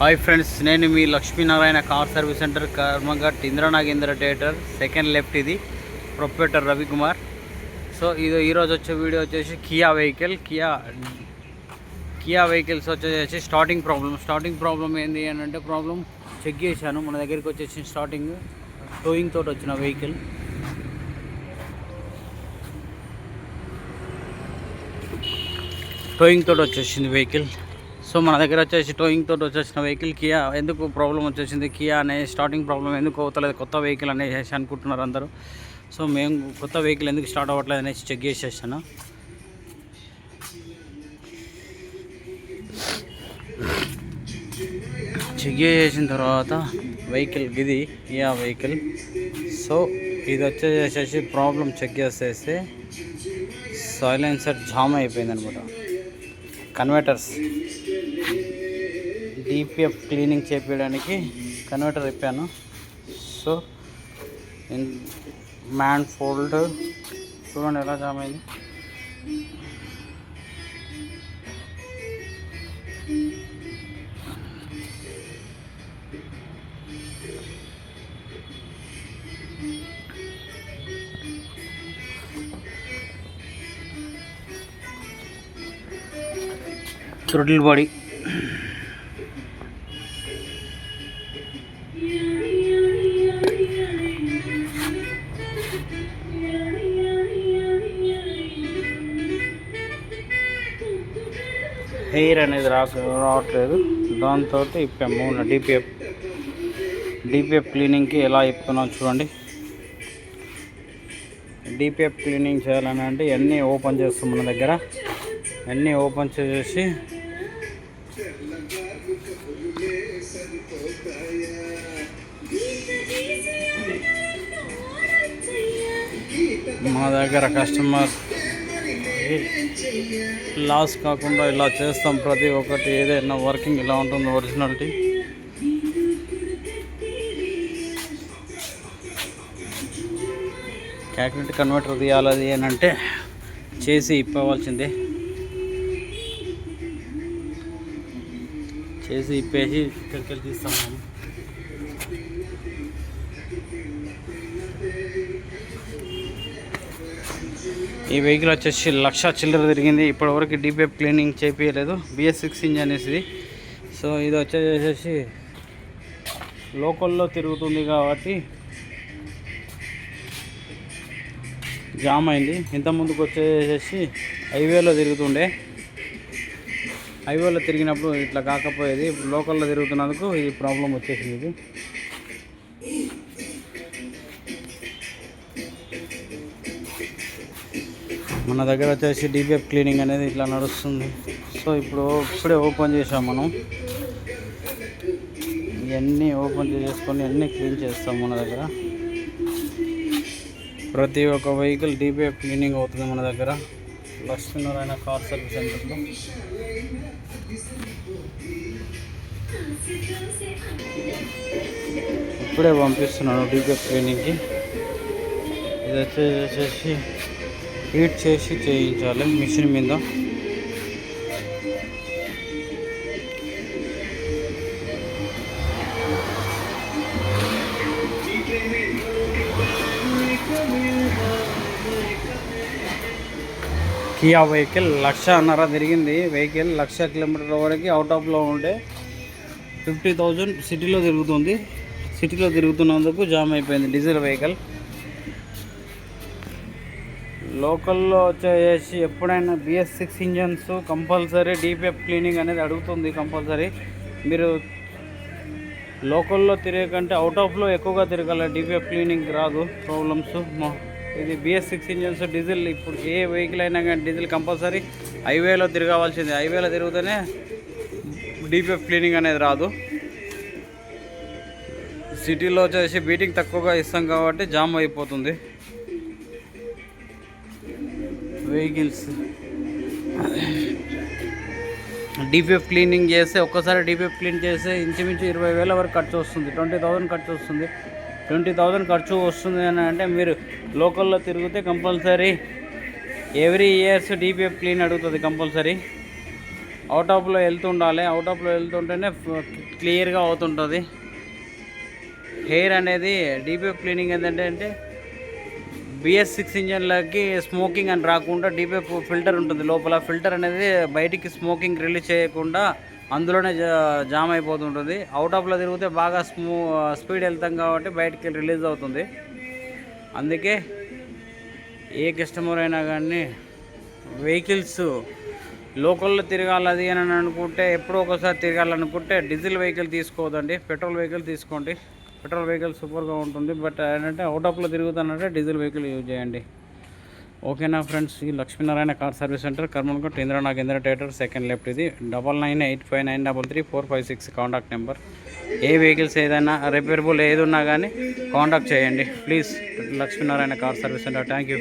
Hi friends, నేను మీ Lakshminarayana car service center Karmanghat Indranagendra theatre second left. ఇది ప్రొప్రైటర్ రవికుమార్. సో ఈరోజు వచ్చే వీడియో వచ్చేసి కియా వెహికల్స్ వచ్చేసి స్టార్టింగ్ ప్రాబ్లం ఏంటి అని అంటే ప్రాబ్లం చెక్ చేశాను. మన దగ్గరికి వచ్చేసి స్టార్టింగ్ టోయింగ్ తోటి వచ్చిన వెహికల్. సో మన దగ్గర వచ్చేసి టోయింగ్ తోటి వచ్చేసిన వెహికల్ కియా. ఎందుకు ప్రాబ్లం వచ్చేసింది కియా అనే స్టార్టింగ్ ప్రాబ్లం ఎందుకు అవుతలేదు, కొత్త వెహికల్ అనేసి అనుకుంటున్నారు అందరూ. సో మేము కొత్త వెహికల్ ఎందుకు స్టార్ట్ అవ్వట్లేదు అనేసి చెక్ చేసేసాను. చెక్ చేసిన తర్వాత వెహికల్ ఇది కియా వెహికల్. సో ఇది వచ్చేసేసి ప్రాబ్లం చెక్ చేసేస్తే సైలెన్సర్ జామ్ అయిపోయింది అనమాట. కన్వర్టర్స్ డిపిఎఫ్ క్లీనింగ్ చేపించడానికి కన్వర్టర్ ఇప్పాను. సో మ్యాన్ ఫోల్డ్ చూడండి ఎలా జామ్ అయింది. థ్రోటిల్ బాడీ ఎయిర్ అనేది రావట్లేదు. దాంతో ఇప్పాము డిపిఎఫ్ క్లీనింగ్కి ఎలా ఇప్పుతున్నాం చూడండి. డిపిఎఫ్ క్లీనింగ్ చేయాలని అంటే అన్నీ ఓపెన్ చేస్తాం. మన దగ్గర అన్నీ ఓపెన్ చేసి మా దగ్గర కస్టమర్ లాస్ కాకుండా ఇలా చేస్తాం. ప్రతి ఒక్కటి ఏదైనా వర్కింగ్ ఇలా ఉంటుంది. ఒరిజినాలిటీ క్యాక్యులేట్ కన్వర్టర్ తీయాలి అని అంటే చేసి ఇప్పవలసిందే. చేసి ఇప్పేసి ఇక్కడికి వెళ్ళి తీస్తాం. ఈ వెహికల్ వచ్చేసి 1,00,000 చిల్లర తిరిగింది. ఇప్పటివరకు డిపిఎఫ్ క్లీనింగ్ చేపించలేదు. BS6 ఇంజన్ ఇది. సో ఇది వచ్చేసేసి లోకల్లో తిరుగుతుంది కాబట్టి జామ్ అయింది. ఇంతకుముందుకు వచ్చేసేసి హైవేలో తిరుగుతుండే. హైవేలో తిరిగినప్పుడు ఇట్లా కాకపోయేది. లోకల్లో తిరుగుతున్నందుకు ఇది ప్రాబ్లం వచ్చేసింది. ఇది మన దగ్గర వచ్చేసి డిపిఎఫ్ క్లీనింగ్ అనేది ఇట్లా నడుస్తుంది. సో ఇప్పుడే ఓపెన్ చేసాం. మనం ఇవన్నీ ఓపెన్ చేసుకొని అన్నీ క్లీన్ చేస్తాం. మన దగ్గర ప్రతి ఒక్క వెహికల్ డిపిఎఫ్ క్లీనింగ్ అవుతుంది మన దగ్గర లక్ష్మీనారాయణ కార్ సర్వీస్ సెంటర్లో. ఇప్పుడే పంపిస్తున్నాను డిపిఎఫ్ క్లీనింగ్కి. ఇది వచ్చేసి హీట్ చేసి చేయించాలి మిషన్ మీద. కియా వెహికల్ 1,50,000 తిరిగింది. వెహికల్ 1,00,000 కిలోమీటర్ల వరకు అవుట్ ఆఫ్లో ఉంటే 50,000 సిటీలో తిరుగుతుంది. సిటీలో తిరుగుతున్నందుకు జామ్ అయిపోయింది డీజిల్ వెహికల్. లోకల్లో వచ్చేసి ఎప్పుడైనా BS6 engines compulsory DPF cleaning అనేది అడుగుతుంది. కంపల్సరీ మీరు లోకల్లో తిరిగే అవుట్ ఆఫ్లో ఎక్కువగా తిరగాలి. డిపిఎఫ్ క్లీనింగ్ రాదు ప్రాబ్లమ్స్. ఇది BS6 ఇంజన్స్ డీజిల్. ఇప్పుడు ఏ వెహికల్ అయినా కానీ డీజిల్ కంపల్సరీ హైవేలో తిరగవలసింది. హైవేలో తిరుగుతూనే డిపిఎఫ్ క్లీనింగ్ అనేది రాదు. సిటీలో వచ్చేసి బీటింగ్ తక్కువగా ఇస్తాం కాబట్టి జామ్ అయిపోతుంది వెహికల్స్. డిపిఎఫ్ క్లీనింగ్ చేస్తే ఒక్కసారి డిపిఎఫ్ క్లీన్ చేస్తే ఇంచుమించు 20,000 వరకు ఖర్చు వస్తుంది. 20,000 ఖర్చు వస్తుంది. 20,000 ఖర్చు వస్తుంది అని అంటే మీరు లోకల్లో తిరిగితే compulsory every years DPF clean అడుగుతుంది కంపల్సరీ. అవుట్ ఆఫ్లో వెళ్తుండాలి. అవుట్ ఆఫ్లో వెళ్తుంటేనే క్లియర్గా అవుతుంటుంది. హెయిర్ అనేది డీపీఎఫ్ క్లీనింగ్ ఏంటంటే BS6 ఇంజన్లకి స్మోకింగ్ అని రాకుండా డీపీఎఫ్ ఫిల్టర్ ఉంటుంది లోపల. ఫిల్టర్ అనేది బయటికి స్మోకింగ్ రిలీజ్ చేయకుండా అందులోనే జామ్ అయిపోతుంటుంది. అవుట్ ఆఫ్లో తిరిగితే బాగా స్పీడ్ వెళ్తాం కాబట్టి బయటికి రిలీజ్ అవుతుంది. అందుకే ఏ కస్టమర్ అయినా కానీ వెహికల్స్ లోకల్లో తిరగాలది అని అనుకుంటే, ఎప్పుడో ఒకసారి తిరగాలనుకుంటే డీజిల్ వెహికల్ తీసుకోవద్దండి, పెట్రోల్ వెహికల్ తీసుకోండి. పెట్రోల్ వెహికల్ సూపర్గా ఉంటుంది. బట్ ఏంటంటే అవుట్ ఆఫ్లో తిరుగుతానంటే డీజిల్ వెహికల్ యూజ్ చేయండి. ఓకేనా ఫ్రెండ్స్? ఈ Lakshminarayana car service center, Karmalkot, Indira Nagendra theatre, second left. ఇది 9985933456 కాంటాక్ట్ నెంబర్. ఏ వెహికల్స్ ఏదైనా రిపేరబుల్ ఏది ఉన్నా కానీ కాంటాక్ట్ చేయండి please. Lakshminarayana car service center. Thank you.